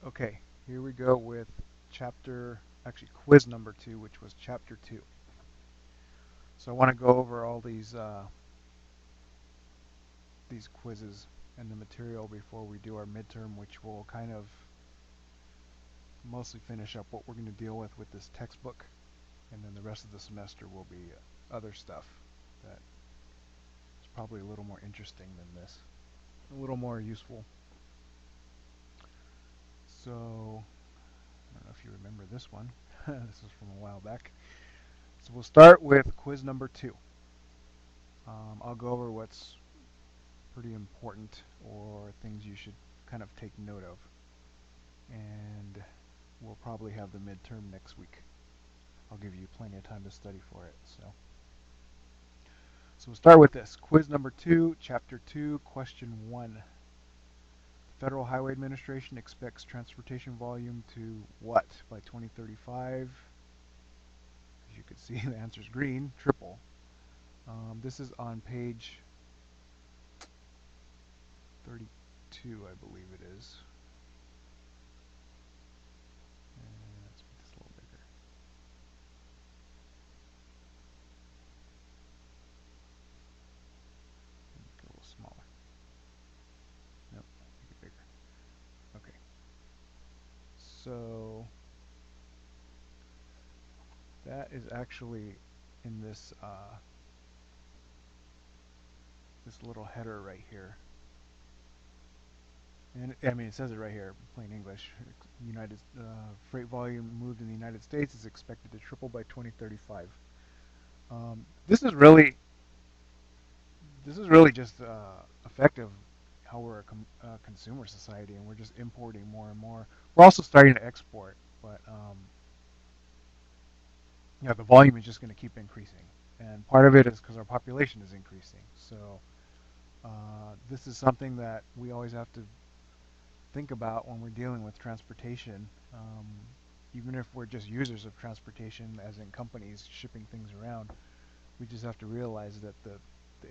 Okay, here we go with quiz number 2, which was chapter 2. So I want to go over all these quizzes and the material before we do our midterm, which will kind of mostly finish up what we're going to deal with this textbook, and then the rest of the semester will be other stuff that is probably a little more interesting than this, a little more useful. So I don't know if you remember this one. This is from a while back. So we'll start with quiz number 2. I'll go over what's pretty important or things you should kind of take note of. And we'll probably have the midterm next week. I'll give you plenty of time to study for it. So we'll start with this. Quiz number 2, chapter 2, question 1. The Federal Highway Administration expects transportation volume to what by 2035? As you can see, the answer is green, triple. This is on page 32, I believe it is. Let's make this a little bigger. Make it a little smaller. Nope, make it bigger. Okay. So that is actually in this this little header right here. And I mean, it says it right here, plain English. United freight volume moved in the United States is expected to triple by 2035. This is really just effective how we're a consumer society, and we're just importing more and more. We're also starting to export, but the volume is just going to keep increasing, and part of it is because our population is increasing. So this is something that we always have to think about when we're dealing with transportation. Even if we're just users of transportation, as in companies shipping things around, we just have to realize that the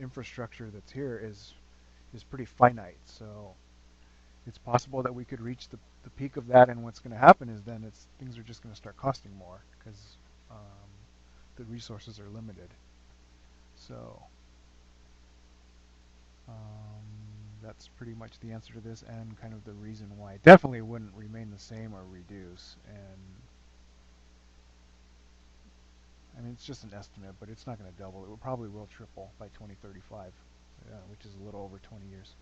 infrastructure that's here is pretty finite. So it's possible that we could reach the peak of that, and what's going to happen is then things are just going to start costing more because the resources are limited. So that's pretty much the answer to this, and kind of the reason why it definitely wouldn't remain the same or reduce. And I mean, it's just an estimate, but it's not going to double. It probably will triple by 2035, which is a little over 20 years.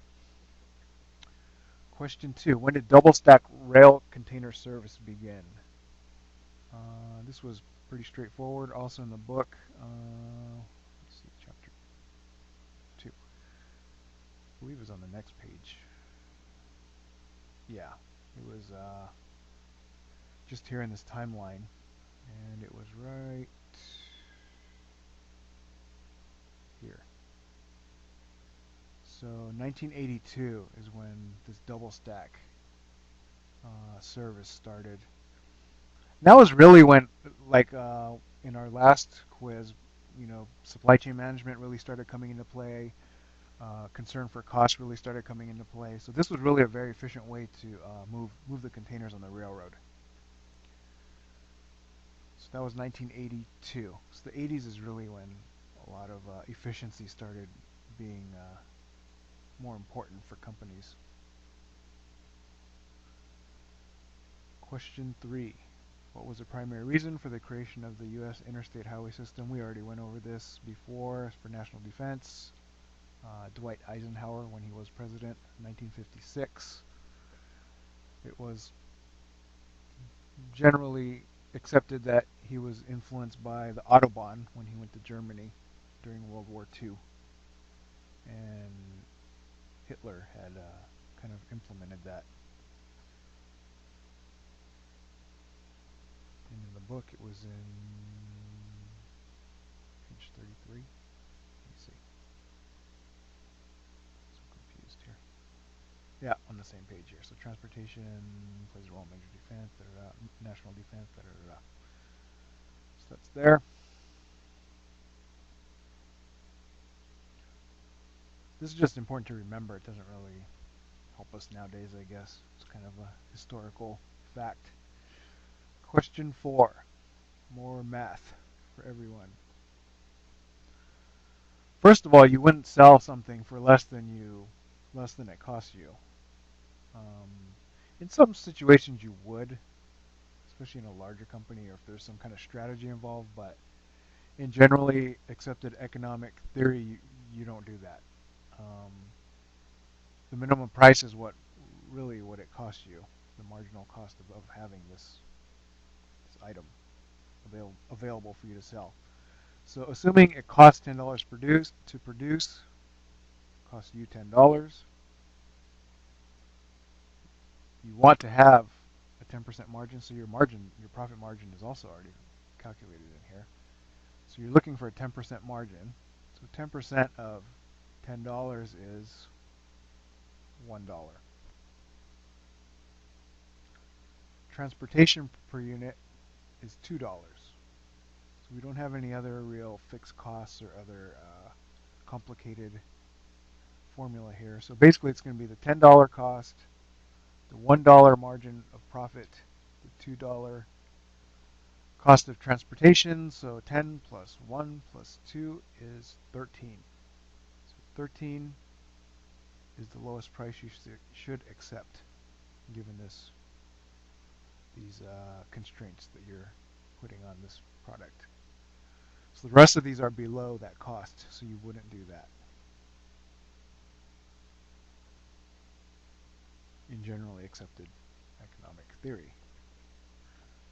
Question 2. When did double stack rail container service begin? This was pretty straightforward. Also in the book. Let's see, chapter 2. I believe it was on the next page. Yeah, it was just here in this timeline. And it was right here. So 1982 is when this double stack service started. And that was really when, like in our last quiz, supply chain management really started coming into play. Concern for cost really started coming into play. So this was really a very efficient way to move the containers on the railroad. So that was 1982. So the 80s is really when a lot of efficiency started being more important for companies. Question 3. What was the primary reason for the creation of the US Interstate Highway System? We already went over this before. For national defense. Dwight Eisenhower, when he was president, 1956. It was generally accepted that he was influenced by the Autobahn when he went to Germany during World War II. And Hitler had kind of implemented that. And in the book, it was in page 33. Let me see. So confused here. Yeah, on the same page here. So transportation plays a role in major defense, national defense, So that's there. This is just important to remember. It doesn't really help us nowadays, I guess. It's kind of a historical fact. Question 4. More math for everyone. First of all, you wouldn't sell something for less than it costs you. Um, in some situations you would, especially in a larger company or if there's some kind of strategy involved, but in generally accepted economic theory, you don't do that. Um, the minimum price is what it costs you, the marginal cost of having this item available for you to sell. So assuming it costs $10 to produce, costs you $10, you want to have a 10% margin, so your profit margin is also already calculated in here. So you're looking for a 10% margin. So 10% of $10 is $1. Transportation per unit is $2. So we don't have any other real fixed costs or other complicated formula here. So basically it's going to be the $10 cost, the $1 margin of profit, the $2 cost of transportation, so 10 plus 1 plus 2 is 13. So 13 is the lowest price you should accept given these constraints that you're putting on this product. So the rest of these are below that cost, so you wouldn't do that in generally accepted economic theory,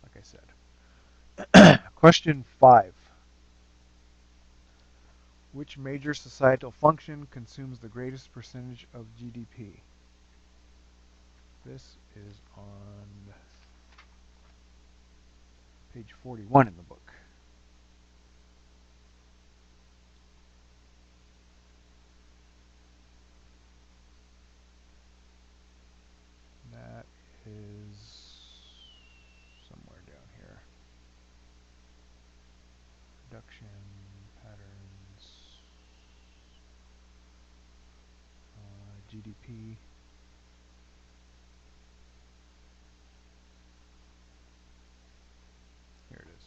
like I said. Question 5. Which major societal function consumes the greatest percentage of GDP? This is on page 41 in the book. That is somewhere down here. Production patterns, GDP. Here it is.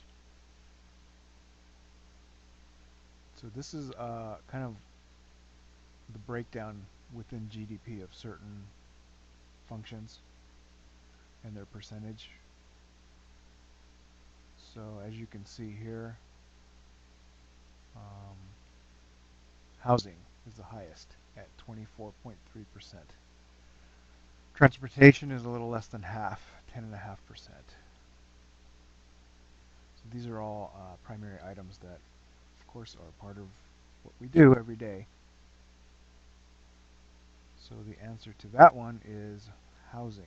So this is kind of the breakdown within GDP of certain functions and their percentage. So as you can see here, housing is the highest at 24.3%. Transportation is a little less than half, 10.5%. So these are all primary items that, of course, are part of what we do every day. So the answer to that one is housing.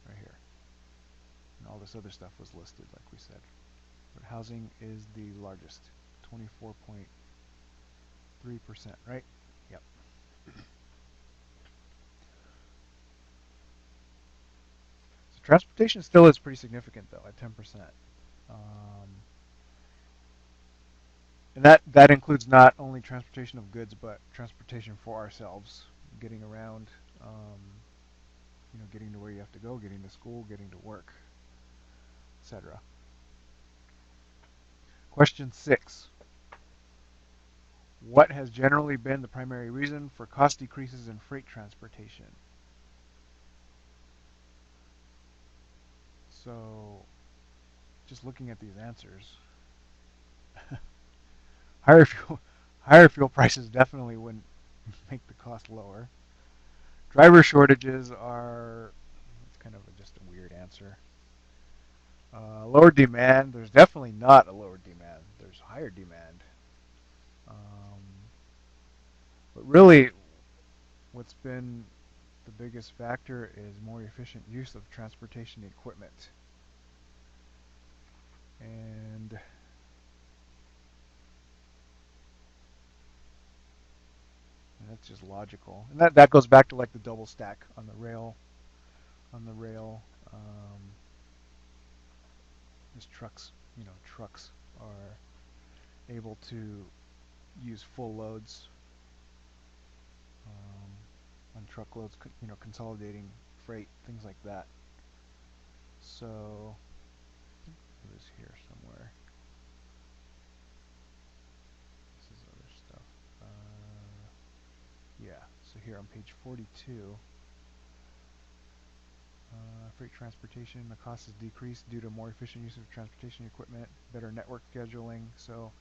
Right here. And all this other stuff was listed, like we said. But housing is the largest, 24.3%, right? Yep. So transportation still is pretty significant, though, at 10%. And that includes not only transportation of goods, but transportation for ourselves, getting around, getting to where you have to go, getting to school, getting to work, etc. Question 6. What has generally been the primary reason for cost decreases in freight transportation? So, just looking at these answers, higher fuel prices definitely wouldn't make the cost lower. Driver shortages are, it's kind of just a weird answer. Lower demand, there's definitely not a lower demand. There's higher demand. But really, what's been the biggest factor is more efficient use of transportation equipment. And that's just logical. And that goes back to like the double stack on the rail. These trucks are able to use full loads on truckloads, consolidating freight, things like that. So it was here somewhere. This is other stuff. Yeah, so here on page 42, freight transportation, the cost has decreased due to more efficient use of transportation equipment, better network scheduling. So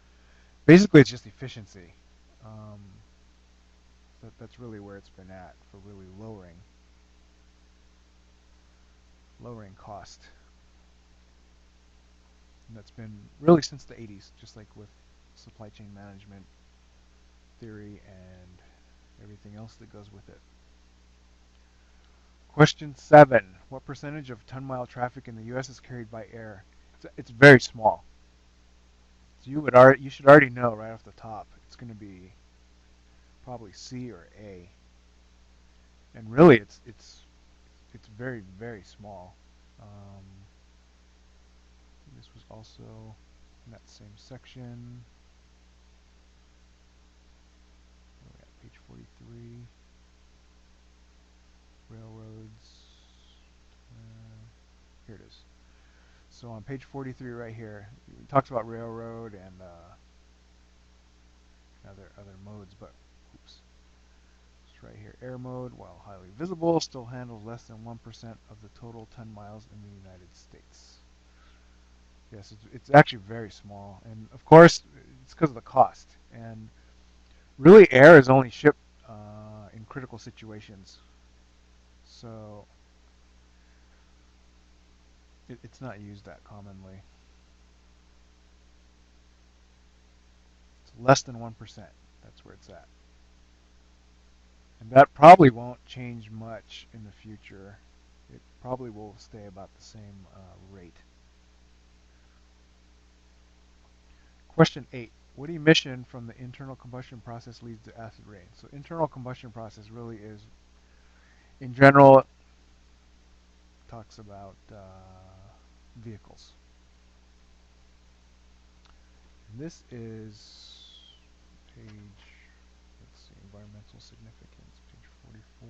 basically it's just efficiency. Um, that's really where it's been at for really lowering cost. And that's been really since the 80s, just like with supply chain management theory and everything else that goes with it. Question 7. What percentage of ton-mile traffic in the U.S. is carried by air? It's very small. So you should already know right off the top. It's going to be probably C or A. And really, it's very, very small. Um, this was also in that same section. We're at page 43. Railroads. Here it is. So on page 43 right here, it talks about railroad and other modes, but oops. It's right here. Air mode, while highly visible, still handles less than 1% of the total ton miles in the United States. Yes, it's actually very small, and of course it's because of the cost. And really, air is only shipped in critical situations, so it's not used that commonly. It's less than 1%. That's where it's at. And that probably won't change much in the future. It probably will stay about the same rate. Question 8. What emission from the internal combustion process leads to acid rain? So internal combustion process really is, in general, talks about vehicles. And this is page, let's see, environmental significance, page 44.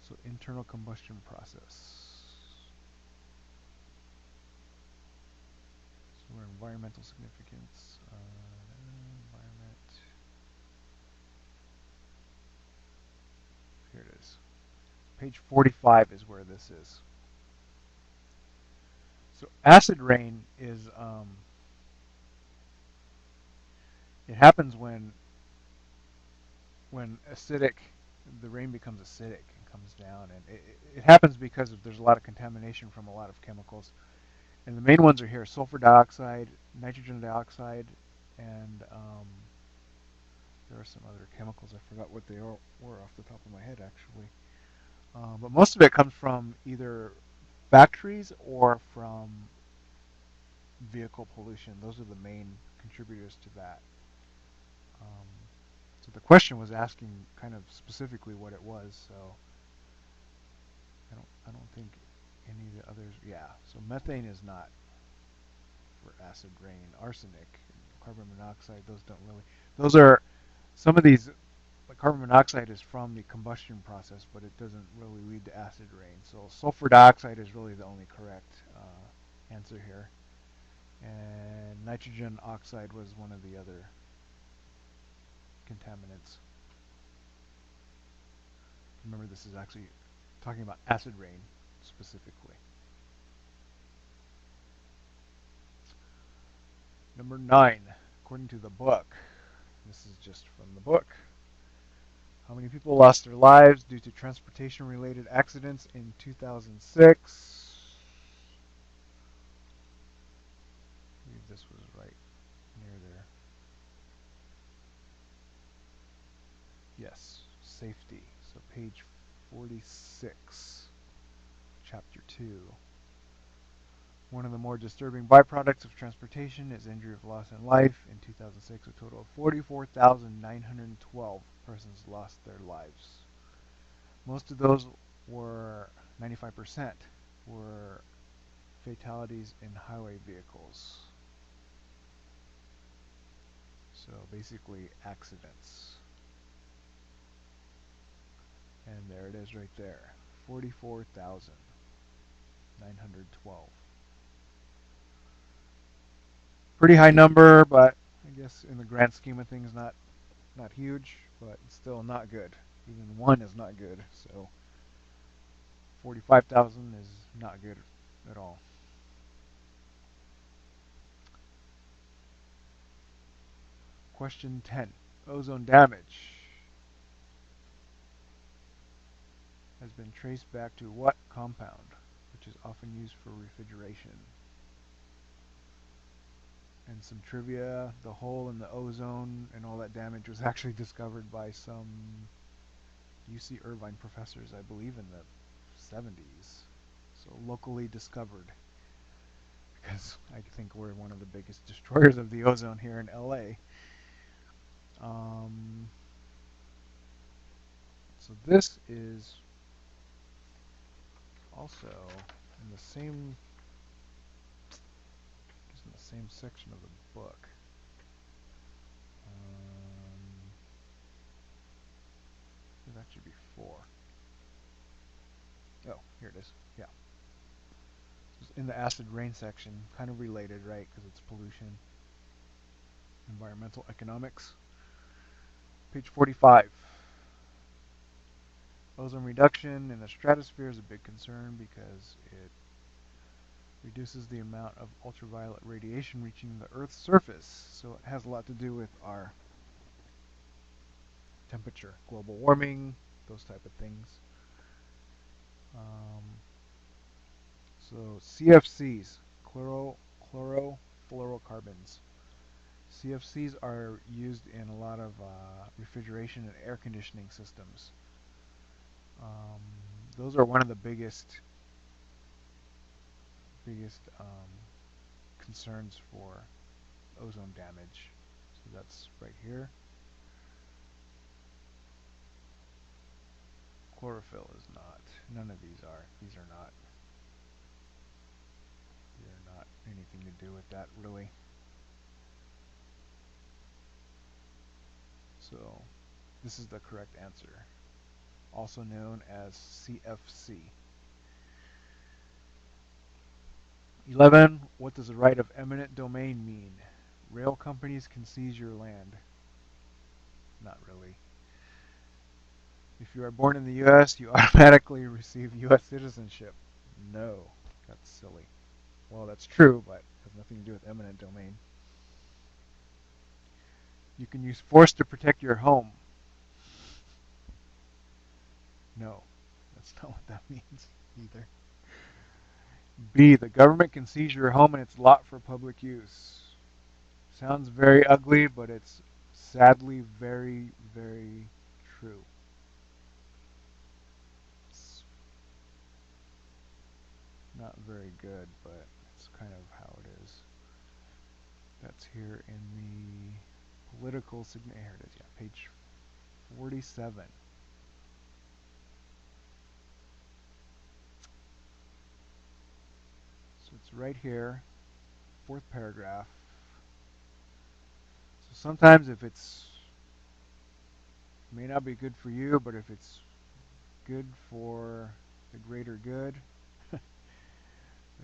So internal combustion process. So we're environmental significance. Environment. Here it is. Page 45 is where this is. So acid rain is, it happens when the rain becomes acidic and comes down, and it happens because there's a lot of contamination from a lot of chemicals. And the main ones are here: sulfur dioxide, nitrogen dioxide, and there are some other chemicals. I forgot what they were off the top of my head, actually. But most of it comes from either factories or from vehicle pollution. Those are the main contributors to that. Um, so the question was asking kind of specifically what it was. So I don't think any of the others. Yeah. So methane is not for acid rain. Arsenic, carbon monoxide. Those don't really. Those are some of these. Like carbon monoxide is from the combustion process, but it doesn't really lead to acid rain. So sulfur dioxide is really the only correct answer here. And nitrogen oxide was one of the other contaminants. Remember, this is actually talking about acid rain specifically. Number 9, according to the book, this is just from the book. How many people lost their lives due to transportation-related accidents in 2006? I believe this was right near there. Yes, safety. So page 46, chapter 2. One of the more disturbing byproducts of transportation is injury of loss in life. In 2006, a total of 44,912 persons lost their lives. Most of those were, 95%, were fatalities in highway vehicles. So basically accidents. There it is right there. 44,912. Pretty high number, but I guess in the grand scheme of things, not huge, but still not good. Even one is not good. So 45,000 is not good at all. Question 10. Ozone damage has been traced back to what compound, which is often used for refrigeration? And some trivia, the hole in the ozone and all that damage was actually discovered by some UC Irvine professors, I believe in the 70s. So locally discovered, because I think we're one of the biggest destroyers of the ozone here in LA. So this is also in the same section of the book. That should be 4. Oh, here it is. Yeah. It's in the acid rain section, kind of related, right? Because it's pollution, environmental economics. Page 45. Ozone reduction in the stratosphere is a big concern because it reduces the amount of ultraviolet radiation reaching the Earth's surface. So it has a lot to do with our temperature, global warming, those type of things. So CFCs, chlorofluorocarbons. CFCs are used in a lot of refrigeration and air conditioning systems. Those are one of the biggest concerns for ozone damage. So that's right here. Chlorophyll is not. None of these are. These are not. They're not anything to do with that, really. So this is the correct answer, also known as CFC. 11. What does the right of eminent domain mean? Rail companies can seize your land. Not really. If you are born in the U.S., you automatically receive U.S. citizenship. No, that's silly. Well, that's true, but it has nothing to do with eminent domain. You can use force to protect your home. No, that's not what that means either. B. The government can seize your home and its lot for public use. Sounds very ugly, but it's sadly very, very true. It's not very good, but it's kind of how it is. That's here in the political signature. Here it is, yeah, page 47. So it's right here, 4th paragraph. So sometimes if it's, may not be good for you, but if it's good for the greater good, the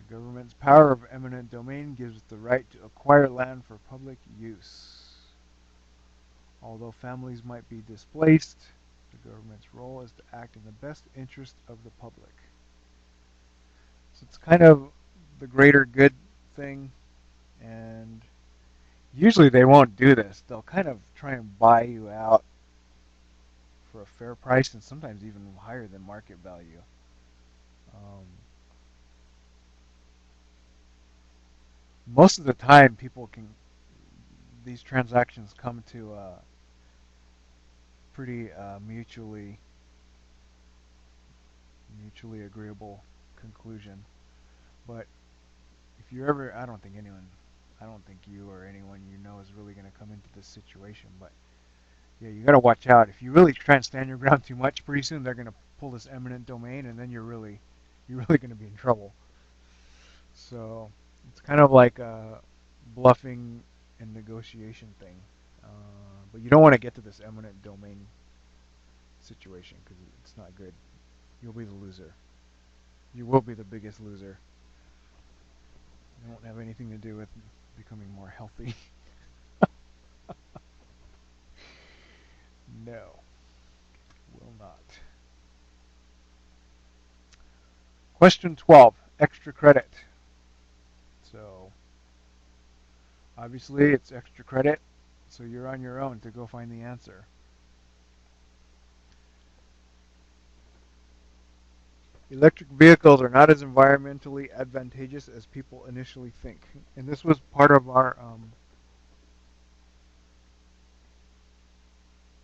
government's power of eminent domain gives the right to acquire land for public use. Although families might be displaced, the government's role is to act in the best interest of the public. So it's kind of the greater good thing, and usually they won't do this. They'll kind of try and buy you out for a fair price and sometimes even higher than market value. Most of the time these transactions come to a pretty mutually agreeable conclusion. But if you're ever, I don't think you or anyone you know is really going to come into this situation, but yeah, you got to watch out. If you really try and stand your ground too much, pretty soon they're going to pull this eminent domain, and then you're really going to be in trouble. So it's kind of like a bluffing and negotiation thing. But you don't want to get to this eminent domain situation because it's not good. You'll be the loser. You will be the biggest loser. It won't have anything to do with becoming more healthy. No, will not. Question 12, extra credit. So obviously it's extra credit, so you're on your own to go find the answer. Electric vehicles are not as environmentally advantageous as people initially think. And this was part of our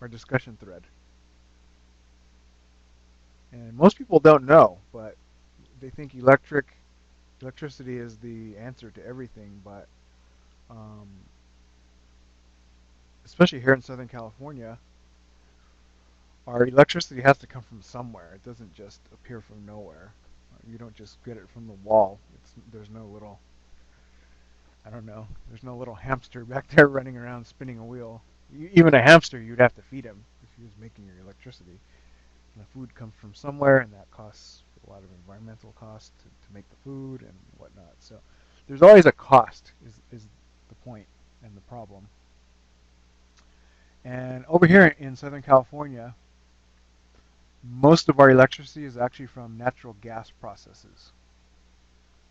discussion thread. And most people don't know, but they think electricity is the answer to everything. But um, especially here in Southern California, our electricity has to come from somewhere. It doesn't just appear from nowhere. You don't just get it from the wall. There's no little, I don't know, there's no little hamster back there running around spinning a wheel. Even a hamster, you'd have to feed him if he was making your electricity. And the food comes from somewhere, and that costs a lot of environmental costs to make the food and whatnot. So there's always a cost, is the point and the problem. And over here in Southern California, most of our electricity is actually from natural gas processes.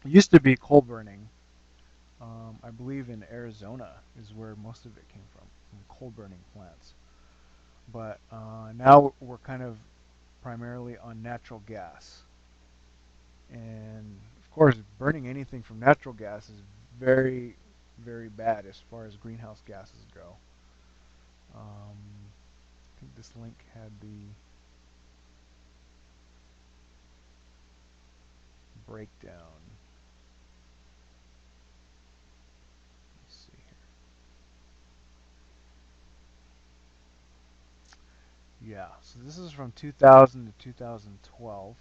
It used to be coal burning. I believe in Arizona is where most of it came from coal burning plants. But now we're kind of primarily on natural gas. And of course, burning anything from natural gas is very, very bad as far as greenhouse gases go. I think this link had the breakdown. Let's see here. Yeah, so this is from 2000 to 2012.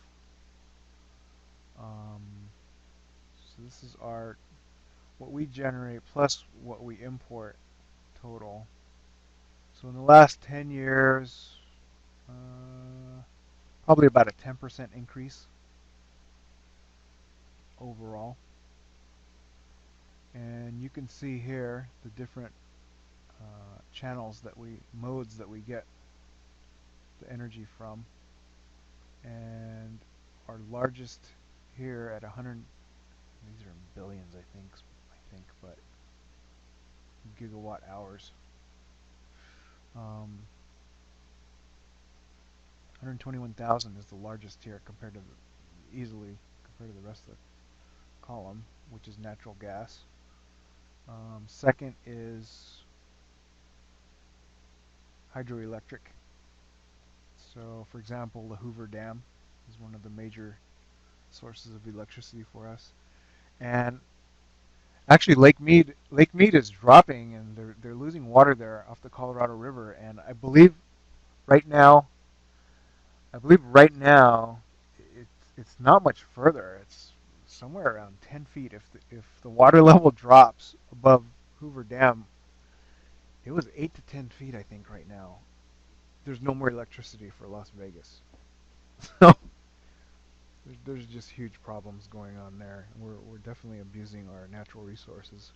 So this is what we generate plus what we import total. So in the last 10 years, probably about a 10% increase overall. And you can see here the different modes that we get the energy from. And our largest here at 100, these are in billions I think, but gigawatt hours. 121,000 is the largest here easily compared to the rest of the column, which is natural gas. Second is hydroelectric. So, for example, the Hoover Dam is one of the major sources of electricity for us. And actually, Lake Mead is dropping, and they're losing water there off the Colorado River. And I believe right now, it's not much further. It's somewhere around 10 feet. If the water level drops above Hoover Dam, it was 8 to 10 feet, I think, right now. There's no more electricity for Las Vegas. So there's just huge problems going on there. We're definitely abusing our natural resources.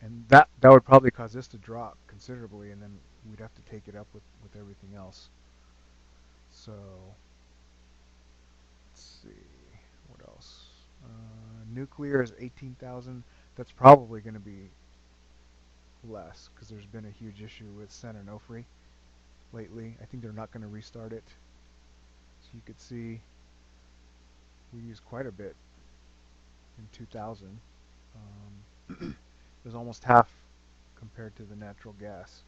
And that would probably cause this to drop considerably, and then we'd have to take it up with everything else. So let's see, what else? Nuclear is 18,000. That's probably going to be less because there's been a huge issue with San Onofre lately. I think they're not going to restart it. So you could see we used quite a bit in 2000. It was almost half compared to the natural gas.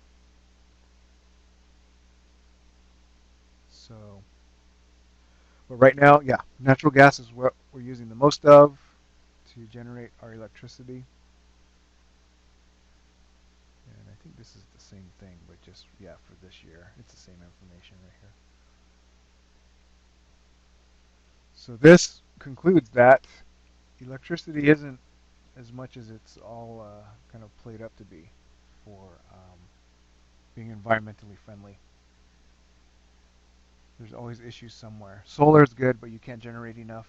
So, but right now, yeah, natural gas is what we're using the most of to generate our electricity. And I think this is the same thing, but just, yeah, for this year. It's the same information right here. So this concludes that electricity isn't as much as it's all kind of played up to be for being environmentally friendly. There's always issues somewhere. Solar is good, but you can't generate enough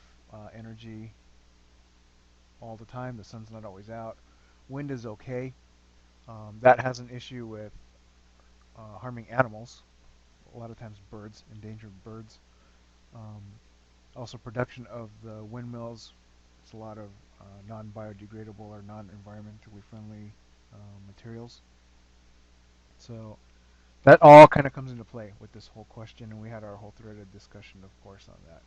energy all the time. The sun's not always out. Wind is okay. That has an issue with harming animals. A lot of times birds, endangered birds. Um, Also production of the windmills. It's a lot of non-biodegradable or non-environmentally friendly materials. So that all kind of comes into play with this whole question, and we had our whole threaded discussion, of course, on that.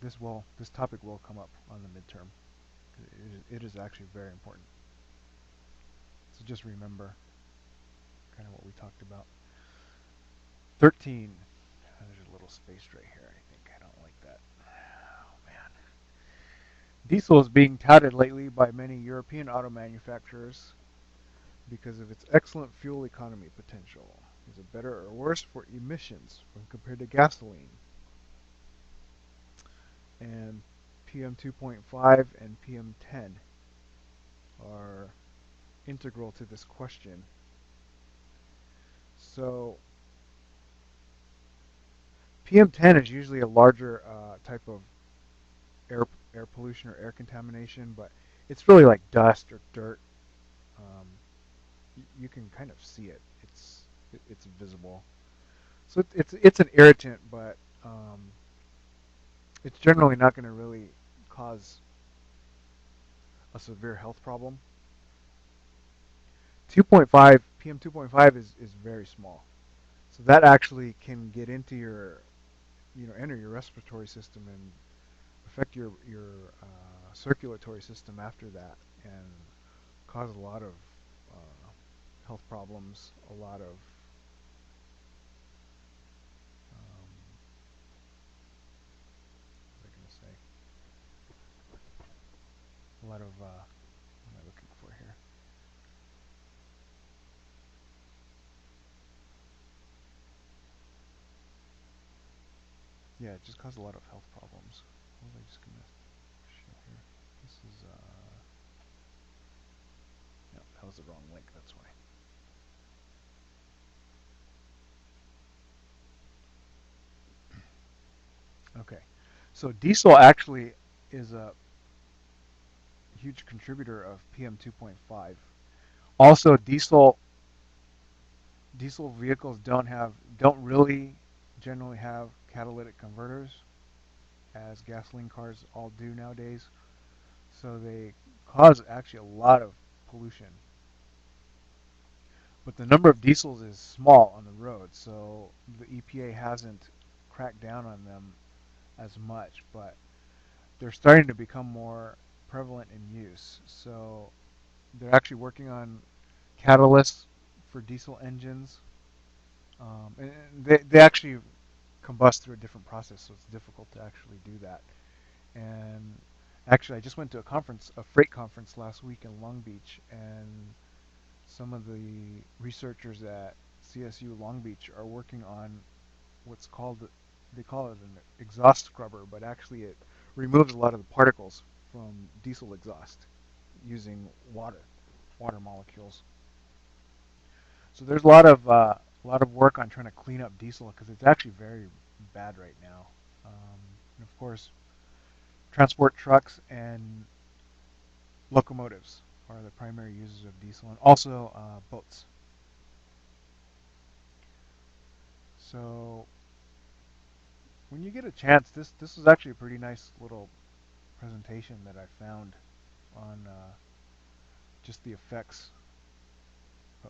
This this topic will come up on the midterm. It is actually very important. So just remember kind of what we talked about. 13. There's a little space right here. I think I don't like that. Oh man. Diesel is being touted lately by many European auto manufacturers because of its excellent fuel economy potential. Is it better or worse for emissions when compared to gasoline? And PM 2.5 and PM 10 are integral to this question. So PM 10 is usually a larger type of air pollution or air contamination, but it's really like dust or dirt. Um, you can kind of see it. It's visible. So it's an irritant, but it's generally not going to really cause a severe health problem. 2.5 PM 2.5 is very small, so that actually can get into your enter your respiratory system and affect your circulatory system after that, and cause a lot of health problems, a lot of what was I going to say? A lot of what am I looking for here? Yeah, it just causes a lot of health problems. What was I just going to show here? This is no, that was the wrong link. That's why. Okay, so diesel actually is a huge contributor of PM 2.5. Also, diesel vehicles don't really generally have catalytic converters, as gasoline cars all do nowadays. So they cause actually a lot of pollution. But the number of diesels is small on the road, so the EPA hasn't cracked down on them as much, but they're starting to become more prevalent in use. So they're actually working on catalysts for diesel engines. And they actually combust through a different process, so it's difficult to actually do that. And actually, I just went to a freight conference last week in Long Beach, and some of the researchers at CSU Long Beach are working on what's called, they call it an exhaust scrubber, but actually it removes a lot of the particles from diesel exhaust using water molecules. So there's a lot of work on trying to clean up diesel because it's actually very bad right now. And of course, transport trucks and locomotives are the primary users of diesel, and also boats. So when you get a chance, this is actually a pretty nice little presentation that I found on just the effects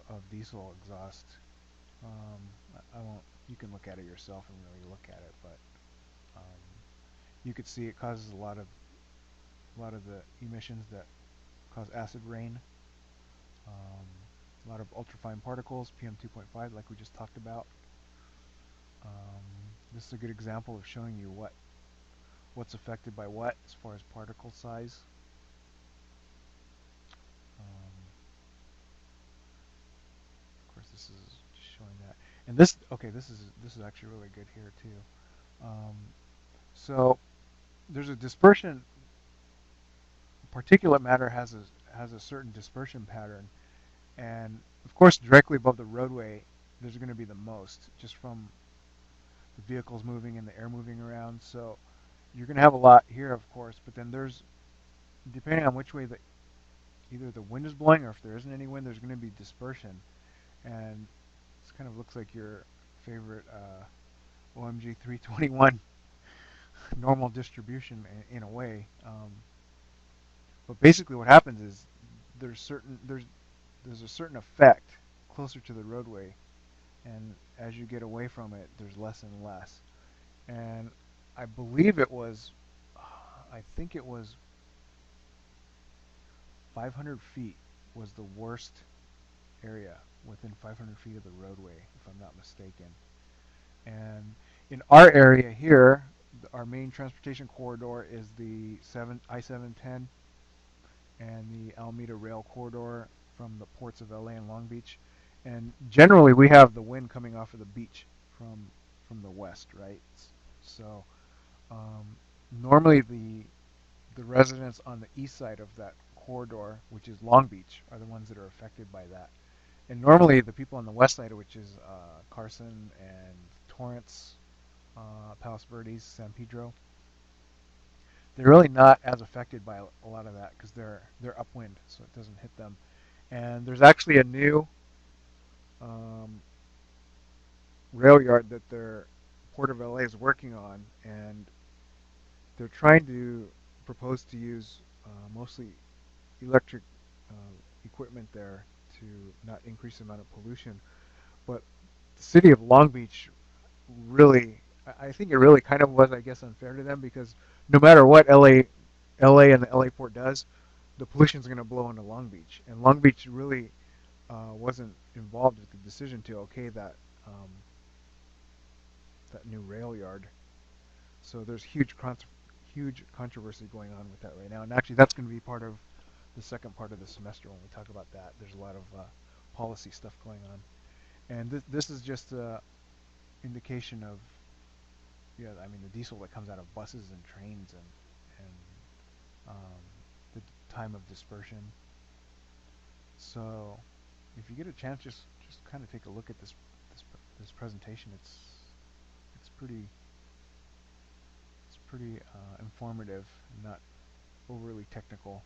of diesel exhaust. I won't. You can look at it yourself and really look at it, but um, you could see it causes a lot of the emissions that cause acid rain. A lot of ultrafine particles, PM 2.5, like we just talked about. This is a good example of showing you what's affected by what as far as particle size. Of course, this is just showing that. And this is actually really good here too. So there's a dispersion. Particulate matter has a certain dispersion pattern, and of course, directly above the roadway, there's going to be the most, just from the vehicles moving and the air moving around. So you're going to have a lot here, of course, but then there's, depending on which way either the wind is blowing or if there isn't any wind, there's going to be dispersion. And this kind of looks like your favorite OMG420 normal distribution in a way. But basically what happens is there's a certain effect closer to the roadway, and as you get away from it, there's less and less. And I believe I think it was 500 feet was the worst area within 500 feet of the roadway, if I'm not mistaken. And in our area here, our main transportation corridor is the I-710 and the Alameda Rail Corridor from the ports of LA and Long Beach. And generally, we have the wind coming off of the beach from the west, right? So normally the residents on the east side of that corridor, which is Long Beach, are the ones that are affected by that. And normally the people on the west side, which is Carson and Torrance, Palos Verdes, San Pedro, they're really not as affected by a lot of that because they're upwind, so it doesn't hit them. And there's actually a new rail yard that their Port of LA is working on, and they're trying to propose to use mostly electric equipment there to not increase the amount of pollution. But the city of Long Beach really, I think it really kind of was, I guess, unfair to them because no matter what LA and the LA port does, the pollution is going to blow into Long Beach, and Long Beach really wasn't involved with the decision to okay that that new rail yard. So there's huge controversy going on with that right now, and actually that's going to be part of the second part of the semester when we talk about that. There's a lot of policy stuff going on, and this is just an indication of, yeah, I mean the diesel that comes out of buses and trains and the time of dispersion. So if you get a chance, just kind of take a look at this presentation. It's pretty informative, not overly technical.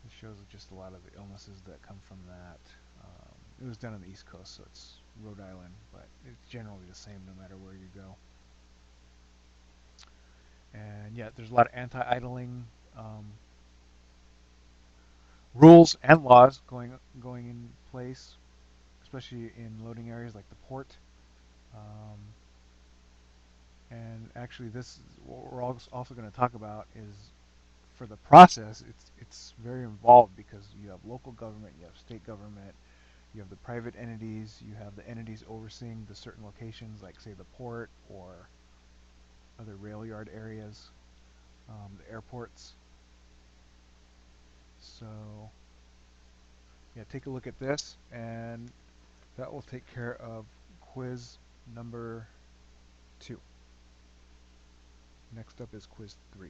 It shows just a lot of the illnesses that come from that. It was done on the East Coast, so it's Rhode Island, but it's generally the same no matter where you go. And yeah, there's a lot of anti-idling rules and laws going in place, especially in loading areas like the port. And actually, this what we're also going to talk about is for the process. It's very involved because you have local government, you have state government, you have the private entities, you have the entities overseeing the certain locations, like say the port or other rail yard areas, the airports. So yeah, take a look at this, and that will take care of quiz number 2. Next up is quiz 3.